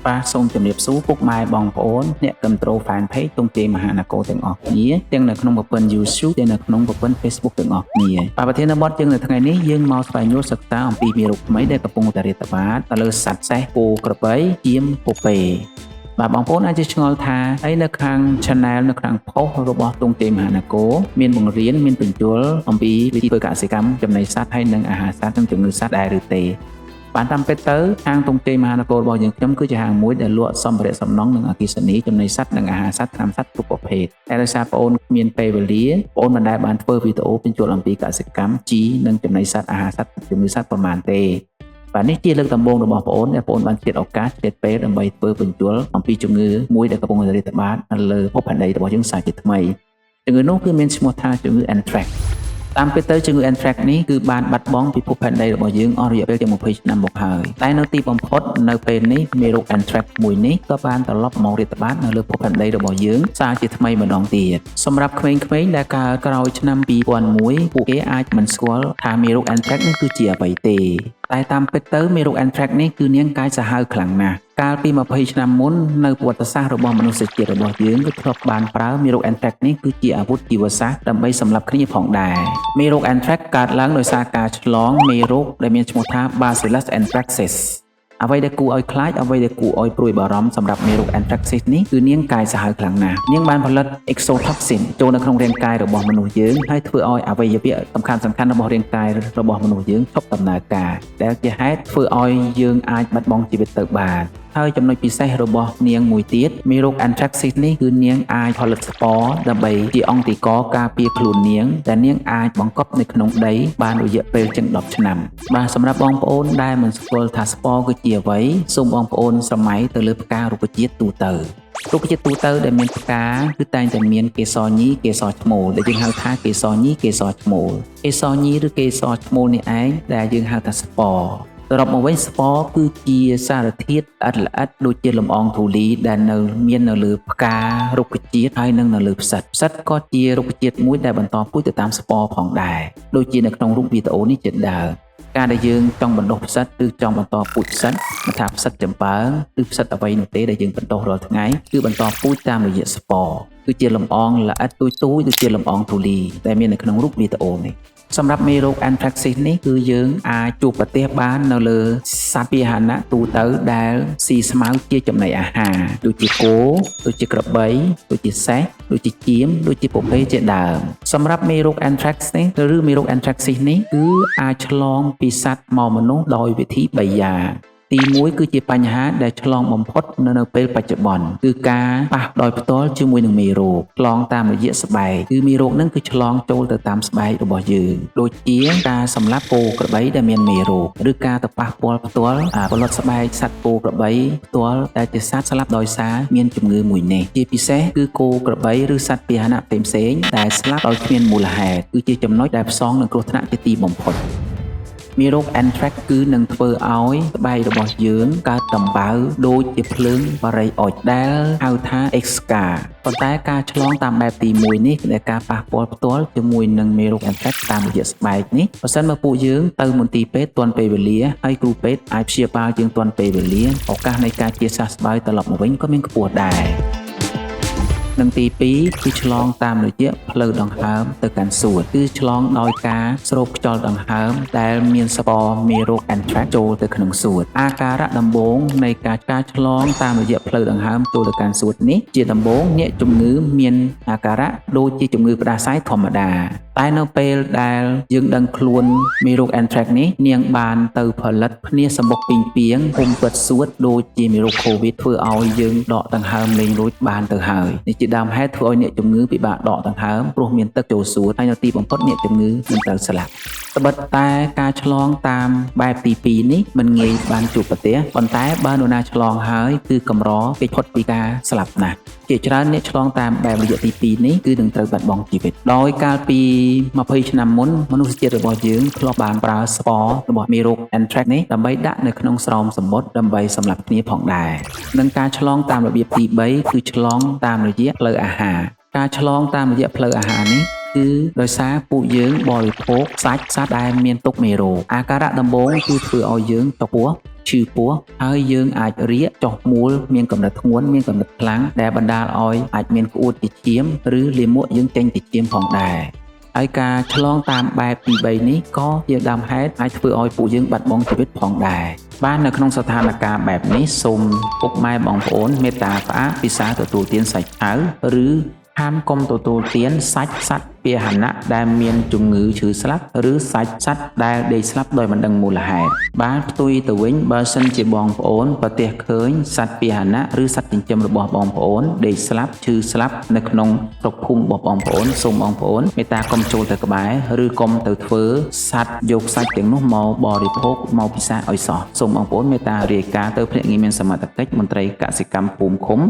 បាទសូមជម្រាបសួរពុកម៉ែបងប្អូនអ្នកគ្រប់គ្រង fan page ទងជ័យមហានគរទាំងអស់គ្នាទាំងនៅក្នុងប្រព័ន្ធ YouTube ទាំងនៅក្នុងប្រព័ន្ធ Facebook ទាំងអស់គ្នាបាទប្រធានបទយើងនៅថ្ងៃនេះយើងមកស្វែងយល់សិក្សាអំពីមេរោគថ្មីដែលកំពុងតែរាតត្បាតទៅលើសត្វសេះគោក្របីជាមពពែបាទបងប្អូនអាចឆ្ងល់ថាហើយនៅខាង channel នៅខាង post របស់ទងជ័យមហានគរមានបង្រៀនមានបញ្យល់អំពីវិធីធ្វើកសិកម្មចំណីសត្វហើយនិងអាហារសត្វនិងជំងឺសត្វដែរឬទេបានតាមពិតទៅហាងទងជ័យមហានគររបស់យើងខ្ញុំគឺជាហាងមួយដែលលក់សម្ភារៈសំណង់និងអគ្គិសនីចំណីសត្វនិងអាហារសត្វថ្នាំសត្វគ្រប់ប្រភេទតែដោយសារបងប្អូនមានពេលវេលាបងប្អូនមិនដែលបានធ្វើវីដេអូបញ្យល់អំពីកសិកម្មជីនិងចំណីសត្វអាហារសត្វជំងឺសត្វប្រមាណទេបាទនេះជាលើកដំបូងរបស់បងប្អូនដែលបងប្អូនបានឆ្លៀតឱកាសឆ្លៀតពេលដើម្បីធ្វើបញ្យល់អំពីជំងឺមួយដែលកំពុងរាតត្បាតនៅលើភពផែនដីរបស់យើងសាជាថ្មីជំងឺនោះគឺមានឈ្មោះថាជំងឺ Anthraxតាមពិតទៅជំងឺ Anthrax នេះគឺបានបាត់បង់ពិភពផែនដីរបស់យើងអស់រយៈពេលជាង20ឆ្នាំមកហើយតែនៅទីបំផុតនៅពេលនេះមេរោគ Anthrax មួយនេះក៏បានត្រឡប់មករាតត្បាតនៅលើភពផែនដីរបស់យើងសារជាថ្មីម្ដងទៀតសម្រាប់ក្មេងៗដែលកើតក្រោយឆ្នាំ2001ពួកគេអាចមិនស្គាល់ថាមេរោគ Anthrax នេះគឺជាអ្វីទេតែតាមពិតទៅមេរោគ Anthrax នេះគឺនាងកាយសាហាវខ្លាំងណាស់កាលពី20ឆ្នាំមុននៅប្រវត្តិសាស្ត្ររបស់មនុស្សជាតិរបស់យើងគឺធ្លាប់បានប្រើមេរោគ Anthrax នេះគឺជាអាវុធជីវសាស្ត្រដើម្បីសម្លាប់គ្នាផងដែរមេរោគ Anthrax កើតឡើងដោយសារការឆ្លងមេរោគដែលមានឈ្មោះថា Bacillus anthracisអ្វីដែលគួរឲ្យខ្លាចអ្វីដែលគួរឲ្យព្រួយបារម្ភសម្រាប់មេរោគ Anthracis នេះគឺនាងកាយសាហាវខ្លាំងណាស់នាងបានផលិត exotoxin ចូលនៅក្នុងរាងកាយរបស់មនុស្សយើងហើយធ្វើឲ្យអวัยวៈសំខាន់ៗរបស់រាងកាយរបស់មនុស្សយើងឈប់ដំណើរការដែលជាហេតុធ្វើឲ្យយើងអាចបាត់បង់ជីវិតទៅបានហើយចំណុចពិសេសរបស់នាងមួយទៀតមេរោគ Anthracis នេះគឺនាងអាចផលិតស្ពរដើម្បីជាអង់ទីកការពារខ្លួននាងដែលនាងអាចបង្កប់នៅក្នុងដីបានរយៈពេលជាង10ឆ្នាំបាទសម្រាប់បងប្អូនដែលមិនស្គាល់ថាស្ពរគឺជាអ្វីសូមបងប្អូនស្រមៃទៅលើផ្ការុក្ខជាតិទូទៅរុក្ខជាតិទូទៅដែលមានផ្កាគឺតែងតែមានកេសរញីកេសរឈ្មោលដែលយើងហៅថាកេសរញីកេសរឈ្មោលកេសរញីឬកេសរឈ្មោលនេះឯងដែលយើងហៅថាស្ពរសរុបមកវិញស្ពរគឺជាសារធាតុល្អិតដូចជាលំអងធូលីដែលមាននៅលើផ្ការុក្ខជាតិហើយនិងនៅលើផ្សិតក៏ជារុក្ខជាតិមួយដែលបន្តពូជទៅតាមស្ពរផងដែរដូចជានៅក្នុងរូបវីដេអូនេះជាដើមការដែលយើងចង់បណ្ដុះផ្សិតឬចង់បន្តពូជផ្សិតមិនថាផ្សិតចំបើងឬផ្សិតអ្វីនោះទេដែលយើងបណ្ដុះរាល់ថ្ងៃគឺបន្តពូជតាមរយៈស្ពរគឺជាលំអងល្អិតទូចដូចជាលំអងធូលីដែលមាននៅក្នុងរូបវីដេអូនេះសម្រាប់មេរោគ Anthracis នេះគឺយើងអាចជួបប្រទះបាននៅលើសត្វពាហនៈទូទៅដែលស៊ីស្មៅជាចំណីអាហារដូចជាគោដូចជាក្របីដូចជាសេះដូចជាចៀមដូចជាពពែជាដើមសម្រាប់មេរោគ Anthrax នេះឬមេរោគ Anthracis នេះគឺអាចឆ្លងពីសត្វមកមនុស្សដោយវិធី3យ៉ាងទី1គឺជាបញ្ហាដែលឆ្លងបំផុតនៅពេលបច្ចុប្បន្នគឺការប៉ះដោយផ្ទាល់ជាមួយនឹងមេរោគឆ្លងតាមរយៈស្បែកគឺមេរោគនឹងគឺឆ្លងចូលទៅតាមស្បែករបស់យើងដូចជាការសម្លាប់គោក្របីដែលមានមេរោគឬការទៅប៉ះពាល់ផ្ទាល់ផលិតស្បែកសត្វគោក្របីផ្ទាល់ដែលជាសត្វស្លាប់ដោយសារមានជំងឺមួយនេះជាពិសេសគឺគោក្របីឬសត្វពាហនៈផ្សេងៗដែលស្លាប់ដោយគ្មានមូលហេតុគឺជាចំណុចដែលផ្សងនឹងគ្រោះថ្នាក់ជាទីបំផុតមេរោគ Anthrax គឺនឹងធ្វើឲ្យស្បែករបស់យើងកើតដំបៅដូចជាភ្លើងបារីអុចដែលហៅថា X-scar ប៉ុន្តែការឆ្លងតាមបែបទី1នេះដែលការប៉ះពាល់ផ្ទាល់ជាមួយនឹងមេរោគ Anthrax តាមរយៈស្បែកនេះបើសិនមកពួកយើងទៅមន្ទីរពេទ្យទាន់ពេលវេលាហើយគ្រូពេទ្យអាចព្យាបាលយើងទាន់ពេលវេលាឱកាសនៃការជាសះស្បើយត្រឡប់មកវិញក៏មានខ្ពស់ដែរនិងទី2គឺឆ្លងតាមរយៈផ្លូវដង្ហើមទៅកាន់សួតគឺឆ្លងដោយការស្រូបខ្យល់ដង្ហើមដែលមានស្ពរមេរោគ Anthrax ចូលទៅក្នុងសួតអាការៈដំបូងនៃការឆ្លងតាមរយៈផ្លូវដង្ហើមចូលទៅកាន់សួតនេះជាដំបូងអ្នកជំងឺមានអាការៈដូចជាជំងឺផ្ដាសាយធម្មតាតែនៅពេលដែលយើងដឹងខ្លួនមេរោគ Anthrax នេះនាងបានទៅផលិតភ្នាសសម្បុកពីងពាងពុំពិតសួតដូចជាមេរោគ COVID ធ្វើឲ្យយើងដកដង្ហើមលេងរួចបានទៅហើយនេះជាដើមហេតុធ្វើឲ្យអ្នកជំងឺពិបាកដកដង្ហើមព្រោះមានទឹកចូលសួតហើយនៅទីបំផុតអ្នកជំងឺនឹងត្រូវស្លាប់ត្បិតតែការឆ្លងតាមបែបទី2នេះមិនងាយបានជួបប្រទះប៉ុន្តែបើនរណាឆ្លងហើយគឺកម្រគេផុតពីការស្លាប់ណាស់ជាច្រើនអ្នកឆ្លងតាមបែបរយៈទី2នេះគឺនឹងត្រូវបាត់បង់ជីវិតដោយកាលពី20ឆ្នាំមុនមនុស្សជាតិរបស់យើងធ្លាប់បានប្រើស្ពររបស់មេរោគ Anthrax នេះដើម្បីដាក់នៅក្នុងស្រោមសមុទ្រដើម្បីសម្លាប់គ្នាផងដែរនិងការឆ្លងតាមរបៀបទី3គឺឆ្លងតាមរយៈផ្លូវអាហារការឆ្លងតាមរយៈផ្លូវអាហារនេះគឺដោយសារពួកយើងបរិភោគសាច់សត្វដែលមានទុកមេរោគអាការៈដំបូងគឺធ្វើឲ្យយើងចុកពោះ ឈឺពោះហើយយើងអាចរាកចុះមូលមានកម្រិតធ្ងន់មានកម្រិតខ្លាំងដែលបណ្ដាលឲ្យអាចមានក្អួតជាឈាមឬលាមកយើងចេញពីឈាមផងដែរហើយការឆ្លងតាមបែបទី3នេះក៏ជាដើមហេតុអាចធ្វើឲ្យពួកយើងបាត់បង់ជីវិតផងដែរបាននៅក្នុងស្ថានភាពបែបនេះសូមពុកម៉ែបងប្អូនមេត្តាផ្អាកពិសាទទួលទានសាច់ឆៅឬហាមកុំទទួលទានសាច់សត្វពាហនៈដែលមានជំងឺឈឺស្លាប់ឬសាច់សត្វដែលដេកស្លាប់ដោយមិនដឹងមូលហេតុបានផ្ទុយទៅវិញបើសិនជាបងប្អូនប្រទះឃើញសត្វពាហនៈឬសត្វចិញ្ចឹមរបស់បងប្អូនដេកស្លាប់ឈឺស្លាប់នៅក្នុងស្រុកភូមិរបស់បងប្អូនសូមបងប្អូនមេត្តាកុំចូលទៅក្បែរឬកុំទៅធ្វើសត្វយកសាច់ទាំងនោះមកបរិភោគមកពិសាឲ្យសោះសូមបងប្អូនមេត្តារាយការណ៍ទៅភ្នាក់ងារមានសមត្ថកិច្ចមន្ត្រីកសិកម្មភូមិឃុំ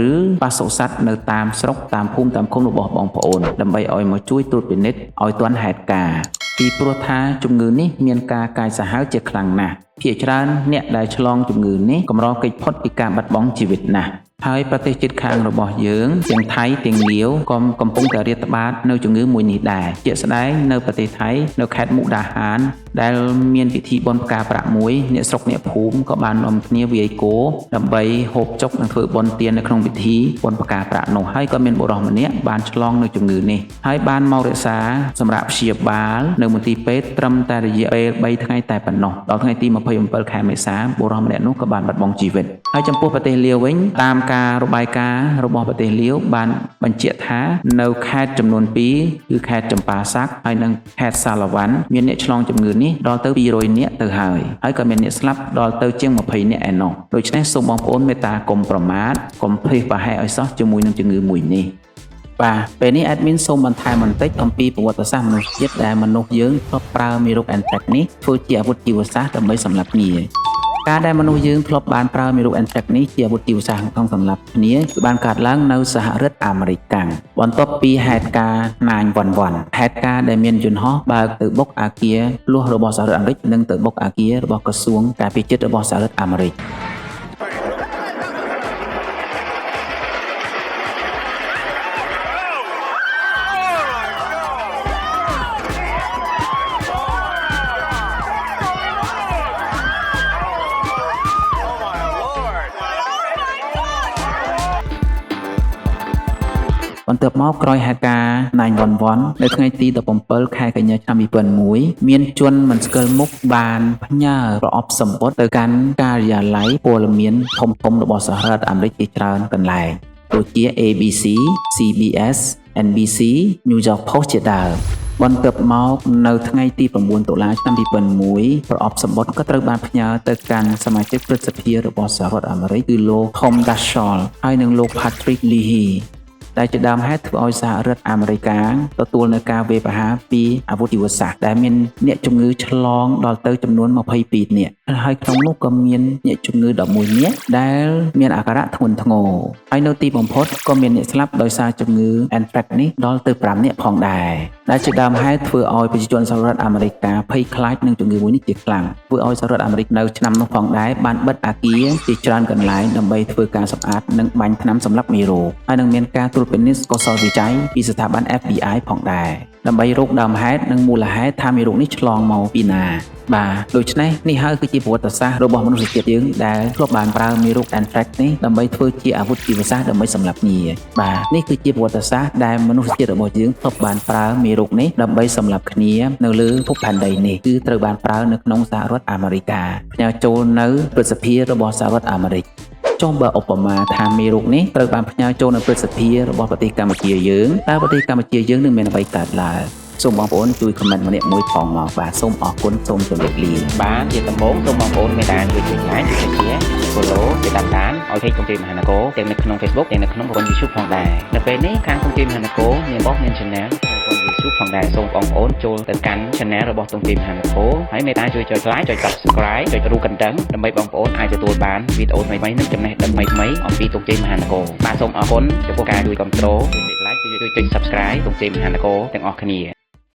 ឬបសុសត្វនៅតាមស្រុកតាមភូមិតាមឃុំរបស់បងប្អូនដើម្បីឲ្យមកជួយត្រួតពិនិត្យឲ្យទាន់ហេតុការណ៍ពីព្រោះថាជំងឺនេះមានការកាយសាហាវជាខ្លាំងណាស់ភាគច្រើនអ្នកដែលឆ្លងជំងឺនេះកម្រកិច្ចផុតពីការបាត់បង់ជីវិតណាស់ហើយប្រទេសជិតខាងរបស់យើងទាំងថៃទាំងលាវក៏កំពុងតែរាតត្បាតនៅជំងឺមួយនេះដែរជាក់ស្ដែងនៅប្រទេសថៃនៅខេត្តមុកដាហានដែលមានពិធីបុណ្យផ្កាប្រាក់មួយអ្នកស្រុកអ្នកភូមិក៏បាននាំគ្នាវាយគោដើម្បីហូបចុកនិងធ្វើបុណ្យទាននៅក្នុងពិធីបុណ្យផ្កាប្រាក់នោះហើយក៏មានបុរសម្នាក់បានឆ្លងនៅជំងឺនេះហើយបានមករក្សាសម្រាប់ព្យាបាលនៅមន្ទីរពេទ្យត្រឹមតែរយៈពេល3ថ្ងៃតែប៉ុណ្ណោះដល់ថ្ងៃទី27ខែមេសាបុរសម្នាក់នោះក៏បានបាត់បង់ជីវិតហើយចំពោះប្រទេសលាវវិញតាមការរបាយការណ៍របស់ប្រទេសលាវបានបញ្ជាក់ថានៅខេត្តចំនួន2គឺខេត្តចម្ប៉ាសាក់ហើយនិងខេត្តសាឡវ៉ាន់មានអ្នកឆ្លងជំងឺនេះដល់ទៅ200នាក់ទៅហើយក៏មានអ្នកស្លាប់ដល់ទៅជាង20នាក់ឯណោះដូច្នេះសូមបងប្អូនមេត្តាកុំប្រមាទកុំភ្លេចប្រហែសឲ្យសោះជាមួយនឹងជំងឺមួយនេះបាទពេលនេះ admin សូមបន្ថែមបន្តិចអំពីប្រវត្តិសាស្ត្រមនុស្សជាតិដែលមនុស្សយើងធ្លាប់ប្រើមេរោគ Anthrax នេះធ្វើជាអាវុធជីវសាស្ត្រដើម្បីសម្លាប់គ្នាការដែលមនុស្សយើងធ្លាប់បានប្រើមេរោគ Anthrax នេះជាអាវុធជីវសាស្ត្រក្នុងសម្លាប់គ្នាគឺបានកើតឡើងនៅសហរដ្ឋអាមេរិកបន្ទាប់ពីហេតុការណ៍9/11ហេតុការណ៍ដែលមានយន្តហោះបើកទៅបុកអគារលួសរបស់សហរដ្ឋអាមេរិកនិងទៅបុកអគាររបស់ក្រសួងការពារជាតិរបស់សហរដ្ឋអាមេរិកបន្ទាប់មកក្រោយហេតុការណ៍9/11នៅថ្ងៃទី17ខែកញ្ញាឆ្នាំ2001មានជនមិនស្គាល់មុខបានផ្ញើប្រអប់សម្បត្តិទៅកាន់ការិយាល័យព័ត៌មានធំៗរបស់សហរដ្ឋអាមេរិកជាច្រើនកន្លែងដូចជា ABC, CBS, NBC, New York Post ជាដើមបន្ទាប់មកនៅថ្ងៃទី9តុលាឆ្នាំ2001ប្រអប់សម្បត្តិក៏ត្រូវបានផ្ញើទៅកាន់សមាជិកព្រឹទ្ធសភារបស់សហរដ្ឋអាមេរិកគឺលោក Tom Daschle ហើយនិងលោក Patrick Leahyដែលជាដើមហេតុធ្វើឲ្យសហរដ្ឋអាមេរិកទទួលនៅការវាយប្រហារពីអាវុធជីវសាស្ត្រដែលមានអ្នកជំងឺឆ្លងដល់ទៅចំនួន22នាក់ហើយក្នុងនោះក៏មានអ្នកជំងឺ11នាក់ដែលមានអាការៈធ្ងន់ធ្ងរហើយនៅទីបំផុតក៏មានអ្នកស្លាប់ដោយសារជំងឺ Anthrax នេះដល់ទៅ5នាក់ផងដែរដែលជាដើមហេតុធ្វើឲ្យប្រជាជនសហរដ្ឋអាមេរិកភ័យខ្លាចនឹងជំងឺមួយនេះជាខ្លាំងធ្វើឲ្យសហរដ្ឋអាមេរិកនៅឆ្នាំនោះផងដែរបានបិទអគារជាច្រើនកន្លែងដើម្បីធ្វើការសម្អាតនិងបាញ់ថ្នាំសម្លាប់មេរោគហើយនឹងមានការត្រួតពិនិត្យកុសលវិច័យពីស្ថាប័ន FBI ផងដែរដើម្បីរកដើមហេតុនិងមូលហេតុថាមេរោគនេះឆ្លងមកពីណាបាទដូច្នេះនេះហើយគឺជាប្រវត្តិសាស្ត្ររបស់មនុស្សជាតិយើងដែលធ្លាប់បានប្រើមេរោគ Anthrax នេះដើម្បីធ្វើជាអាវុធជីវសាស្ត្រដើម្បីសម្លាប់គ្នាបាទនេះគឺជាប្រវត្តិសាស្ត្រដែលមនុស្សជាតិរបស់យើងធ្លាប់បានប្រើមេរោគនេះដើម្បីសម្លាប់គ្នានៅលើភពផែនដីនេះគឺត្រូវបានប្រើនៅក្នុងសហរដ្ឋអាមេរិកផ្ញើចូលនៅព្រឹទ្ធសភារបស់សហរដ្ឋអាមេរិកចុះបើឧបមាថាមេរោគនេះត្រូវបានផ្ញើចូលនៅព្រឹទ្ធសភារបស់ប្រទេសកម្ពុជាយើងតើប្រទេសកម្ពុជាយើងនឹងមានអ្វីកើតឡើងសូមបងប្អូនជួយ comment ម្នាក់មួយផងមកបាទសូមអរគុណសូមជម្រាបលាបាទជាដំបូងសូមបងប្អូនមេត្តាជួយ like ជួយ share follow ជួយតាមដានឲ្យ page គង្កេតមហានគរទាំងនៅក្នុង Facebook ទាំងនៅក្នុងប្រព័ន្ធ YouTube ផងដែរនៅពេលនេះខាងគង្កេតមហានគរមានបោះមាន channel ក្នុងប្រព័ន្ធ YouTube ផងដែរសូមបងប្អូនចូលទៅកាន់ channel របស់គង្កេតមហានគរហើយមេត្តាជួយចុច like ចុច subscribe ចុចរូបកណ្ដឹងដើម្បីបងប្អូនអាចទទួលបានវីដេអូថ្មីៗនិងចំណេះដឹងថ្មីៗអំពីគង្កេតមហានគរបាទសូមអរគុណចំពោះការជួយគាំទ្រជួយ like ជួយចុច subscribe គង្កេតមហានគរទាំងអស់គ្នា